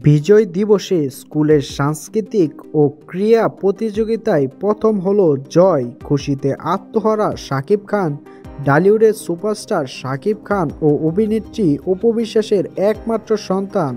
বিজয় দিবসে স্কুলের সাংস্কৃতিক ও ক্রীড়া প্রতিযোগিতায় প্রথম হলো জয়। খুশিতে আত্মহারা শাকিব খান। ঢালিউডের সুপারস্টার শাকিব খান ও অভিনেত্রী অপু বিশ্বাসের একমাত্র সন্তান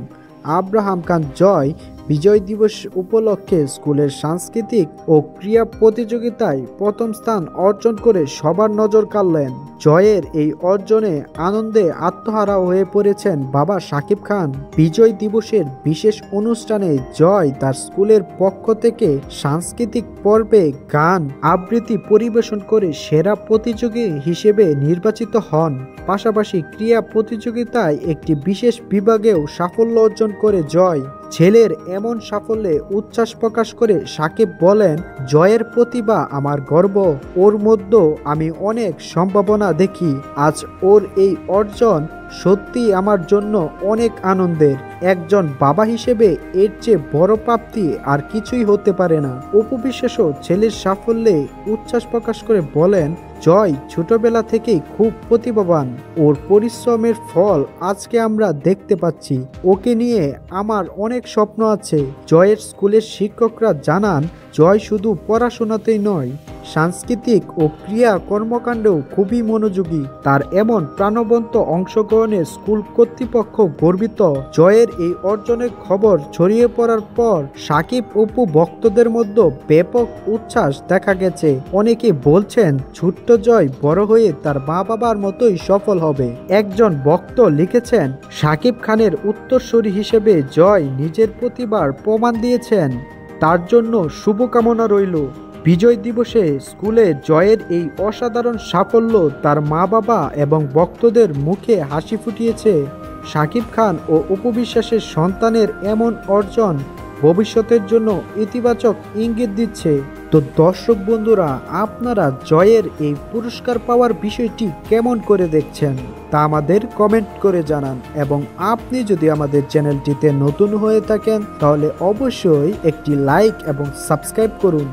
আব্রাহাম খান জয় বিজয় দিবস উপলক্ষে স্কুলের সাংস্কৃতিক ও ক্রীড়া প্রতিযোগিতায় প্রথম স্থান অর্জন করে সবার নজর কাড়লেন। জয়ের এই অর্জনে আনন্দে আত্মহারা হয়ে পড়েছেন বাবা শাকিব খান। বিজয় দিবসের বিশেষ অনুষ্ঠানে জয় তার স্কুলের পক্ষ থেকে সাংস্কৃতিক পর্বে গান আবৃত্তি পরিবেশন করে সেরা প্রতিযোগী হিসেবে নির্বাচিত হন। পাশাপাশি ক্রীড়া প্রতিযোগিতায় একটি বিশেষ বিভাগেও সাফল্য অর্জন করে জয়। ছেলের এমন সাফল্যে উচ্ছ্বাস প্রকাশ করে শাকিব বলেন, জয়ের প্রতিভা আমার গর্ব, ওর মধ্যে আমি অনেক সম্ভাবনা দেখি। আজ ওর এই অর্জন সত্যি আমার জন্য অনেক আনন্দের। একজন বাবা হিসেবে এর চেয়ে বড় প্রাপ্তি আর কিছুই হতে পারে না। অপু বিশ্বাসও ছেলের সাফল্যে উচ্ছ্বাস প্রকাশ করে বলেন, জয় ছোটবেলা থেকেই খুব প্রতিভাবান, ওর পরিশ্রমের ফল আজকে আমরা দেখতে পাচ্ছি। ওকে নিয়ে আমার অনেক স্বপ্ন আছে। জয়ের স্কুলের শিক্ষকরা জানান, জয় শুধু পড়াশোনাতেই নয়, সাংস্কৃতিক ও ক্রীড়া কর্মকাণ্ডেও খুবই মনোযোগী। তার এমন প্রাণবন্ত অংশগ্রহণে স্কুল কর্তৃপক্ষ গর্বিত। জয়ের এই অর্জনের খবর ছড়িয়ে পড়ার পর শাকিব অপু ভক্তদের মধ্যে ব্যাপক উচ্ছ্বাস দেখা গেছে। অনেকে বলছেন, ছোট্ট জয় বড় হয়ে তার মা বাবার মতোই সফল হবে। একজন ভক্ত লিখেছেন, শাকিব খানের উত্তরসূরি হিসেবে জয় নিজের প্রতিভার প্রমাণ দিয়েছেন, তার জন্য শুভকামনা রইল। বিজয় দিবসে স্কুলে জয়ের এই অসাধারণ সাফল্য তার মা বাবা এবং ভক্তদের মুখে হাসি ফুটিয়েছে। শাকিব খান ও অপু বিশ্বাসের সন্তানের এমন অর্জন ভবিষ্যতের জন্য ইতিবাচক ইঙ্গিত দিচ্ছে। তো দর্শক বন্ধুরা, আপনারা জয়ের এই পুরস্কার পাওয়ার বিষয়টি কেমন করে দেখছেন তা আমাদের কমেন্ট করে জানান, এবং আপনি যদি আমাদের চ্যানেলটিতে নতুন হয়ে থাকেন তাহলে অবশ্যই একটি লাইক এবং সাবস্ক্রাইব করুন।